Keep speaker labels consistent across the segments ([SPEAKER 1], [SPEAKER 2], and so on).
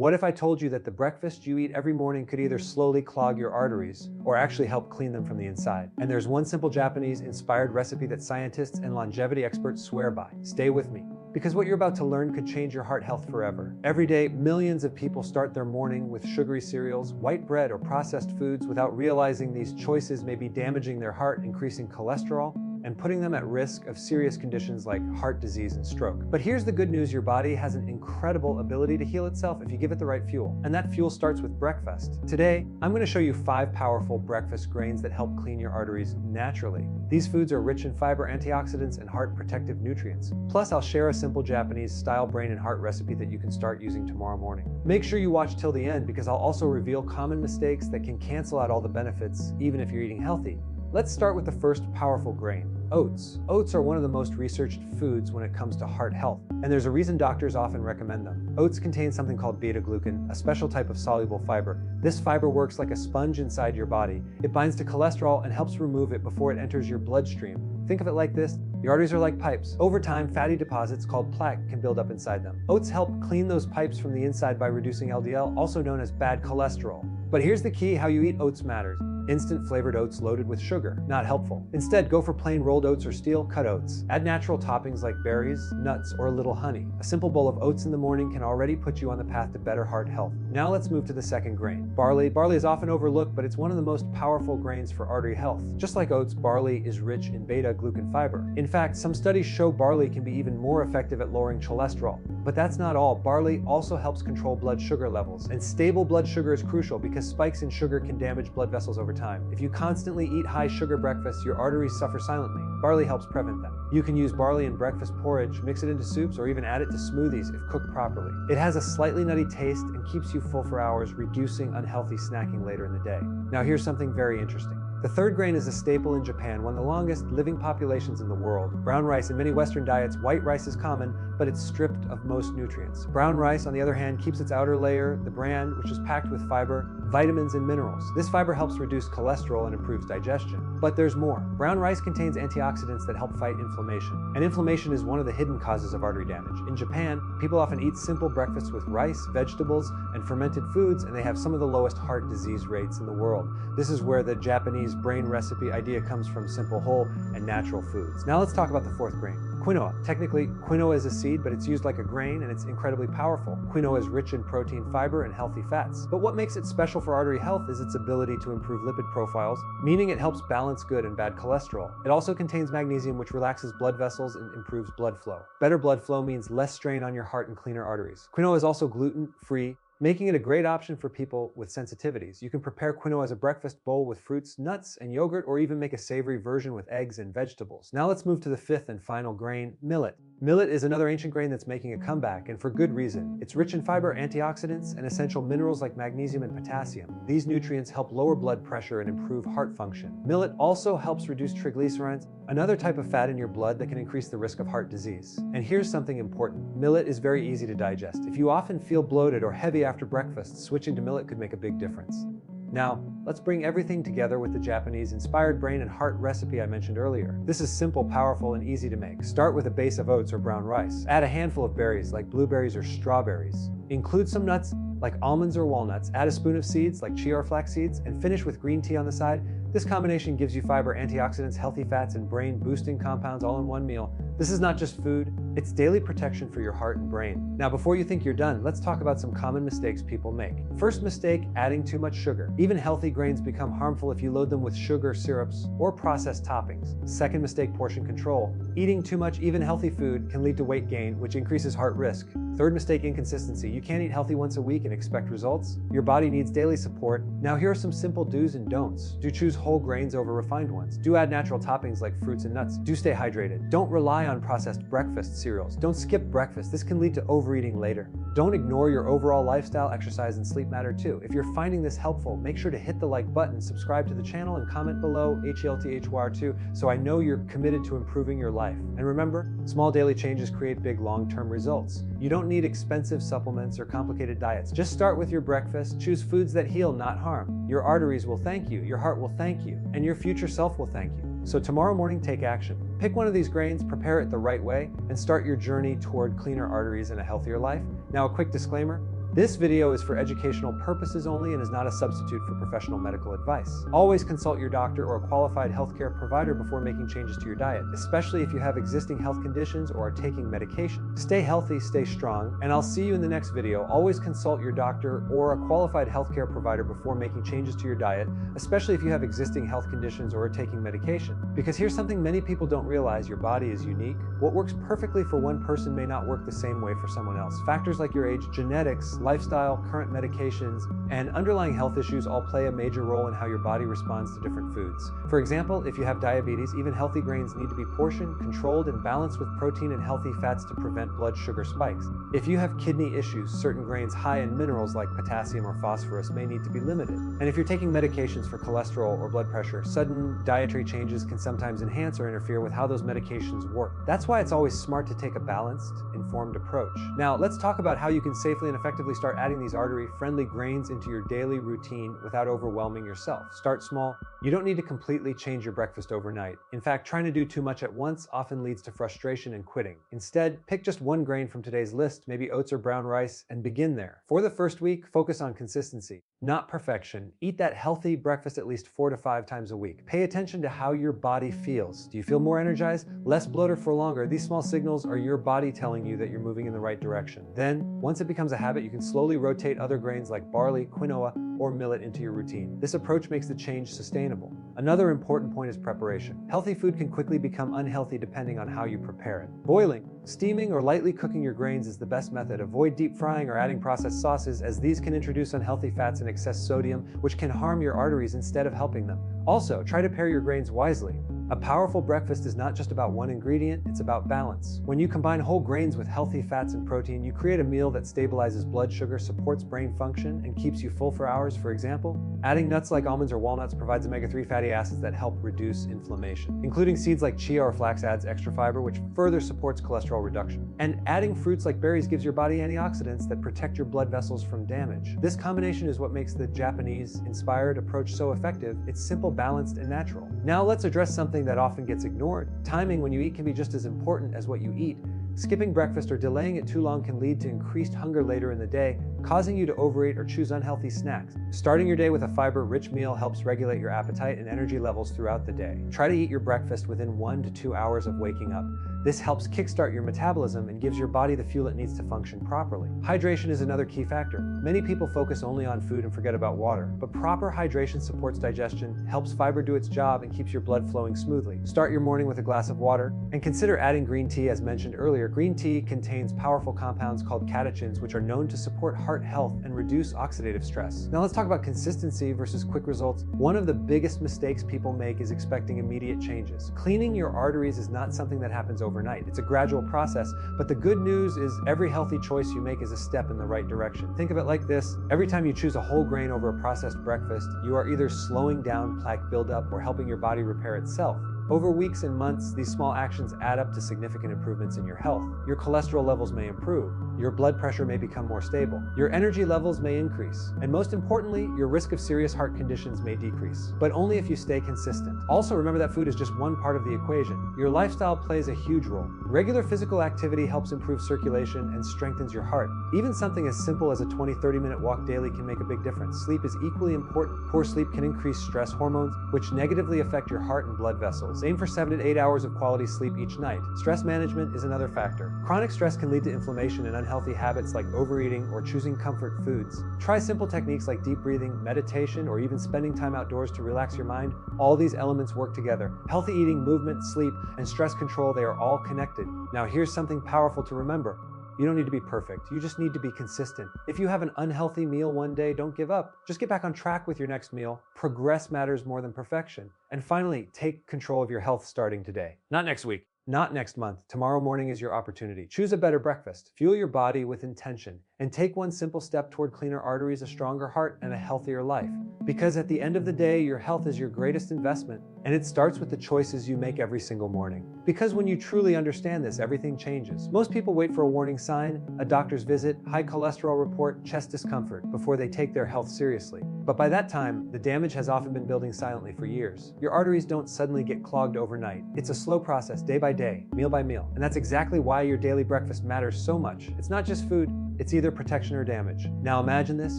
[SPEAKER 1] What if I told you that the breakfast you eat every morning could either slowly clog your arteries or actually help clean them from the inside? And there's one simple Japanese-inspired recipe that scientists and longevity experts swear by. Stay with me, because what you're about to learn could change your heart health forever. Every day, millions of people start their morning with sugary cereals, white bread, or processed foods without realizing these choices may be damaging their heart, increasing cholesterol, and putting them at risk of serious conditions like heart disease and stroke. But here's the good news: your body has an incredible ability to heal itself if you give it the right fuel. And that fuel starts with breakfast. Today, I'm going to show you 5 powerful breakfast grains that help clean your arteries naturally. These foods are rich in fiber, antioxidants, and heart protective nutrients. Plus, I'll share a simple Japanese-style brain and heart recipe that you can start using tomorrow morning. Make sure you watch till the end, because I'll also reveal common mistakes that can cancel out all the benefits, even if you're eating healthy. Let's start with the first powerful grain, oats. Oats are one of the most researched foods when it comes to heart health, and there's a reason doctors often recommend them. Oats contain something called beta-glucan, a special type of soluble fiber. This fiber works like a sponge inside your body. It binds to cholesterol and helps remove it before it enters your bloodstream. Think of it like this: your arteries are like pipes. Over time, fatty deposits called plaque can build up inside them. Oats help clean those pipes from the inside by reducing LDL, also known as bad cholesterol. But here's the key: how you eat oats matters. Instant flavored oats loaded with sugar, not helpful. Instead, go for plain rolled oats or steel cut oats. Add natural toppings like berries, nuts, or a little honey. A simple bowl of oats in the morning can already put you on the path to better heart health. Now let's move to the second grain, barley. Barley is often overlooked, but it's one of the most powerful grains for artery health. Just like oats, barley is rich in beta-glucan fiber. In fact, some studies show barley can be even more effective at lowering cholesterol. But that's not all. Barley also helps control blood sugar levels. And stable blood sugar is crucial because spikes in sugar can damage blood vessels over time. If you constantly eat high sugar breakfasts, your arteries suffer silently. Barley helps prevent that. You can use barley in breakfast porridge, mix it into soups, or even add it to smoothies if cooked properly. It has a slightly nutty taste and keeps you full for hours, reducing unhealthy snacking later in the day. Now here's something very interesting. The third grain is a staple in Japan, one of the longest living populations in the world. Brown rice. In many Western diets, white rice is common, but it's stripped of most nutrients. Brown rice, on the other hand, keeps its outer layer, the bran, which is packed with fiber, vitamins, and minerals. This fiber helps reduce cholesterol and improves digestion. But there's more. Brown rice contains antioxidants that help fight inflammation. And inflammation is one of the hidden causes of artery damage. In Japan, people often eat simple breakfasts with rice, vegetables, and fermented foods, and they have some of the lowest heart disease rates in the world. This is where the Japanese brain recipe idea comes from: simple, whole, and natural foods. Now let's talk about the fourth grain, quinoa. Technically, quinoa is a seed, but it's used like a grain, and it's incredibly powerful. Quinoa is rich in protein, fiber, and healthy fats. But what makes it special for artery health is its ability to improve lipid profiles, meaning it helps balance good and bad cholesterol. It also contains magnesium, which relaxes blood vessels and improves blood flow. Better blood flow means less strain on your heart and cleaner arteries. Quinoa is also gluten-free, making it a great option for people with sensitivities. You can prepare quinoa as a breakfast bowl with fruits, nuts, and yogurt, or even make a savory version with eggs and vegetables. Now let's move to the fifth and final grain, millet. Millet is another ancient grain that's making a comeback, and for good reason. It's rich in fiber, antioxidants, and essential minerals like magnesium and potassium. These nutrients help lower blood pressure and improve heart function. Millet also helps reduce triglycerides, another type of fat in your blood that can increase the risk of heart disease. And here's something important: millet is very easy to digest. If you often feel bloated or heavy after breakfast, switching to millet could make a big difference. Now, let's bring everything together with the Japanese-inspired brain and heart recipe I mentioned earlier. This is simple, powerful, and easy to make. Start with a base of oats or brown rice. Add a handful of berries like blueberries or strawberries. Include some nuts like almonds or walnuts. Add a spoon of seeds like chia or flax seeds, and finish with green tea on the side. This combination gives you fiber, antioxidants, healthy fats, and brain-boosting compounds all in one meal. This is not just food, it's daily protection for your heart and brain. Now, before you think you're done, let's talk about some common mistakes people make. First mistake, adding too much sugar. Even healthy grains become harmful if you load them with sugar, syrups, or processed toppings. Second mistake, portion control. Eating too much, even healthy food, can lead to weight gain, which increases heart risk. Third mistake, inconsistency. You can't eat healthy once a week and expect results. Your body needs daily support. Now here are some simple do's and don'ts. Do choose whole grains over refined ones. Do add natural toppings like fruits and nuts. Do stay hydrated. Don't rely on processed breakfast cereals. Don't skip breakfast. This can lead to overeating later. Don't ignore your overall lifestyle. Exercise and sleep matter too. If you're finding this helpful, make sure to hit the like button, subscribe to the channel, and comment below HELTHYR2 so I know you're committed to improving your life. And remember, small daily changes create big long-term results. You don't need expensive supplements or complicated diets. Just start with your breakfast. Choose foods that heal, not harm. Your arteries will thank you, your heart will thank you, and your future self will thank you. So tomorrow morning, take action. Pick one of these grains, prepare it the right way, and start your journey toward cleaner arteries and a healthier life. Now, a quick disclaimer: This video is for educational purposes only and is not a substitute for professional medical advice. Always consult your doctor or a qualified healthcare provider before making changes to your diet, especially if you have existing health conditions or are taking medication. Stay healthy, stay strong, and I'll see you in the next video. Always consult your doctor or a qualified healthcare provider before making changes to your diet, especially if you have existing health conditions or are taking medication. Because here's something many people don't realize: your body is unique. What works perfectly for one person may not work the same way for someone else. Factors like your age, genetics, lifestyle, current medications, and underlying health issues all play a major role in how your body responds to different foods. For example, if you have diabetes, even healthy grains need to be portioned, controlled, and balanced with protein and healthy fats to prevent blood sugar spikes. If you have kidney issues, certain grains high in minerals like potassium or phosphorus may need to be limited. And if you're taking medications for cholesterol or blood pressure, sudden dietary changes can sometimes enhance or interfere with how those medications work. That's why it's always smart to take a balanced, informed approach. Now, let's talk about how you can safely and effectively start adding these artery-friendly grains into your daily routine without overwhelming yourself. Start small. You don't need to completely change your breakfast overnight. In fact, trying to do too much at once often leads to frustration and quitting. Instead, pick just one grain from today's list, maybe oats or brown rice, and begin there. For the first week, focus on consistency, not perfection. Eat that healthy breakfast at least 4 to 5 times a week. Pay attention to how your body feels. Do you feel more energized, less bloated for longer? These small signals are your body telling you that you're moving in the right direction. Then, once it becomes a habit, you can slowly rotate other grains like barley, quinoa, or millet into your routine. This approach makes the change sustainable. Another important point is preparation. Healthy food can quickly become unhealthy depending on how you prepare it. Boiling, steaming, or lightly cooking your grains is the best method. Avoid deep frying or adding processed sauces, as these can introduce unhealthy fats and excess sodium, which can harm your arteries instead of helping them. Also, try to pair your grains wisely. A powerful breakfast is not just about one ingredient, it's about balance. When you combine whole grains with healthy fats and protein, you create a meal that stabilizes blood sugar, supports brain function, and keeps you full for hours. For example, adding nuts like almonds or walnuts provides omega-3 fatty acids that help reduce inflammation. Including seeds like chia or flax adds extra fiber, which further supports cholesterol reduction. And adding fruits like berries gives your body antioxidants that protect your blood vessels from damage. This combination is what makes the Japanese-inspired approach so effective. It's simple, balanced, and natural. Now let's address something that often gets ignored. Timing when you eat can be just as important as what you eat. Skipping breakfast or delaying it too long can lead to increased hunger later in the day, causing you to overeat or choose unhealthy snacks. Starting your day with a fiber-rich meal helps regulate your appetite and energy levels throughout the day. Try to eat your breakfast within 1 to 2 hours of waking up. This helps kickstart your metabolism and gives your body the fuel it needs to function properly. Hydration is another key factor. Many people focus only on food and forget about water, but proper hydration supports digestion, helps fiber do its job, and keeps your blood flowing smoothly. Start your morning with a glass of water, and consider adding green tea. As mentioned earlier, green tea contains powerful compounds called catechins, which are known to support heart health and reduce oxidative stress. Now let's talk about consistency versus quick results. One of the biggest mistakes people make is expecting immediate changes. Cleaning your arteries is not something that happens overnight. It's a gradual process, but the good news is every healthy choice you make is a step in the right direction. Think of it like this: every time you choose a whole grain over a processed breakfast, you are either slowing down plaque buildup or helping your body repair itself. Over weeks and months, these small actions add up to significant improvements in your health. Your cholesterol levels may improve, your blood pressure may become more stable, your energy levels may increase, and most importantly, your risk of serious heart conditions may decrease, but only if you stay consistent. Also, remember that food is just one part of the equation. Your lifestyle plays a huge role. Regular physical activity helps improve circulation and strengthens your heart. Even something as simple as a 20-30-minute walk daily can make a big difference. Sleep is equally important. Poor sleep can increase stress hormones, which negatively affect your heart and blood vessels. Aim for 7 to 8 hours of quality sleep each night. Stress management is another factor. Chronic stress can lead to inflammation and unhealthy habits like overeating or choosing comfort foods. Try simple techniques like deep breathing, meditation, or even spending time outdoors to relax your mind. All these elements work together. Healthy eating, movement, sleep, and stress control, they are all connected. Now here's something powerful to remember. You don't need to be perfect. You just need to be consistent. If you have an unhealthy meal one day, don't give up. Just get back on track with your next meal. Progress matters more than perfection. And finally, take control of your health starting today. Not next week, not next month. Tomorrow morning is your opportunity. Choose a better breakfast. Fuel your body with intention. And take one simple step toward cleaner arteries, a stronger heart, and a healthier life. Because at the end of the day, your health is your greatest investment, and it starts with the choices you make every single morning. Because when you truly understand this, everything changes. Most people wait for a warning sign, a doctor's visit, high cholesterol report, chest discomfort, before they take their health seriously. But by that time, the damage has often been building silently for years. Your arteries don't suddenly get clogged overnight. It's a slow process, day by day, meal by meal. And that's exactly why your daily breakfast matters so much. It's not just food, it's either protection or damage. Now imagine this,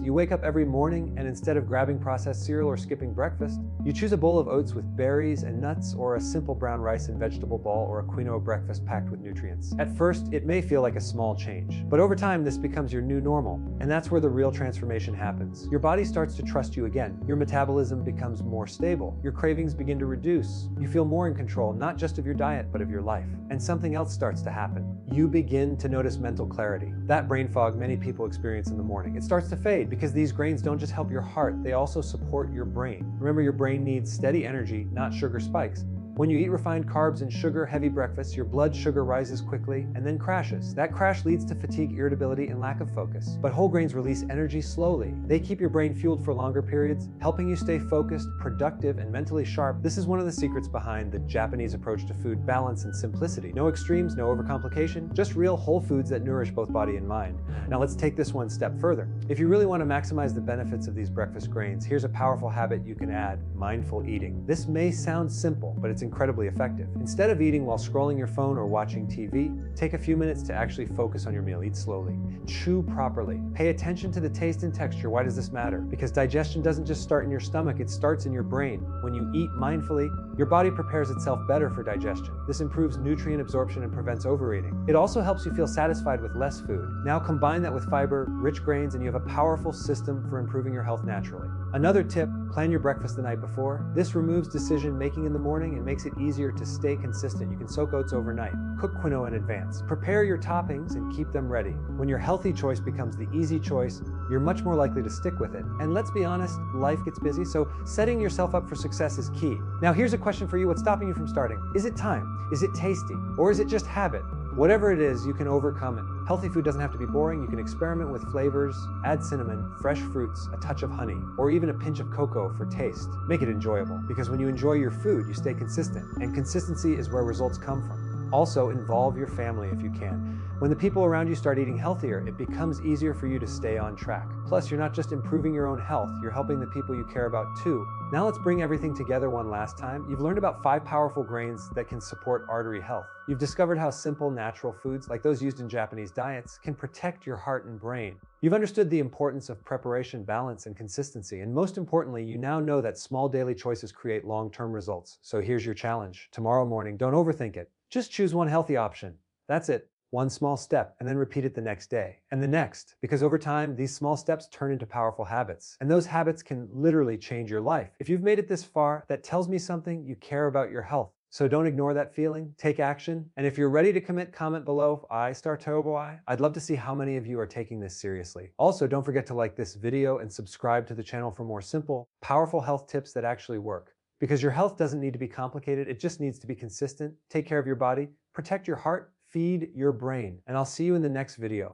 [SPEAKER 1] you wake up every morning and instead of grabbing processed cereal or skipping breakfast, you choose a bowl of oats with berries and nuts, or a simple brown rice and vegetable ball, or a quinoa breakfast packed with nutrients. At first, it may feel like a small change, but over time this becomes your new normal, and that's where the real transformation happens. Your body starts to trust you again, your metabolism becomes more stable, your cravings begin to reduce, you feel more in control not just of your diet but of your life. And something else starts to happen. You begin to notice mental clarity. That brain fog many people experience in the morning. It starts to fade because these grains don't just help your heart, they also support your brain. Remember, your brain needs steady energy, not sugar spikes. When you eat refined carbs and sugar-heavy breakfasts, your blood sugar rises quickly and then crashes. That crash leads to fatigue, irritability, and lack of focus. But whole grains release energy slowly. They keep your brain fueled for longer periods, helping you stay focused, productive, and mentally sharp. This is one of the secrets behind the Japanese approach to food: balance and simplicity. No extremes, no overcomplication, just real whole foods that nourish both body and mind. Now let's take this one step further. If you really want to maximize the benefits of these breakfast grains, here's a powerful habit you can add: mindful eating. This may sound simple, but it's incredibly effective. Instead of eating while scrolling your phone or watching TV, take a few minutes to actually focus on your meal. Eat slowly. Chew properly. Pay attention to the taste and texture. Why does this matter? Because digestion doesn't just start in your stomach, it starts in your brain. When you eat mindfully, your body prepares itself better for digestion. This improves nutrient absorption and prevents overeating. It also helps you feel satisfied with less food. Now combine that with fiber, rich grains, and you have a powerful system for improving your health naturally. Another tip: plan your breakfast the night before. This removes decision making in the morning and makes it easier to stay consistent. You can soak oats overnight. Cook quinoa in advance. Prepare your toppings and keep them ready. When your healthy choice becomes the easy choice, you're much more likely to stick with it. And let's be honest, life gets busy, so setting yourself up for success is key. Now here's a question for you: what's stopping you from starting? Is it time? Is it tasty? Or is it just habit? Whatever it is, you can overcome it. Healthy food doesn't have to be boring. You can experiment with flavors, add cinnamon, fresh fruits, a touch of honey, or even a pinch of cocoa for taste. Make it enjoyable, because when you enjoy your food, you stay consistent, and consistency is where results come from. Also, involve your family if you can. When the people around you start eating healthier, it becomes easier for you to stay on track. Plus, you're not just improving your own health, you're helping the people you care about too. Now let's bring everything together one last time. You've learned about 5 powerful grains that can support artery health. You've discovered how simple, natural foods, like those used in Japanese diets, can protect your heart and brain. You've understood the importance of preparation, balance, and consistency. And most importantly, you now know that small daily choices create long-term results. So here's your challenge. Tomorrow morning, don't overthink it. Just choose one healthy option. That's it. One small step, and then repeat it the next day and the next, because over time, these small steps turn into powerful habits, and those habits can literally change your life. If you've made it this far, that tells me something: you care about your health. So don't ignore that feeling, take action, and if you're ready to commit, comment below, I star turbo I. I'd love to see how many of you are taking this seriously. Also, don't forget to like this video and subscribe to the channel for more simple, powerful health tips that actually work. Because your health doesn't need to be complicated, it just needs to be consistent. Take care of your body, protect your heart, feed your brain, and I'll see you in the next video.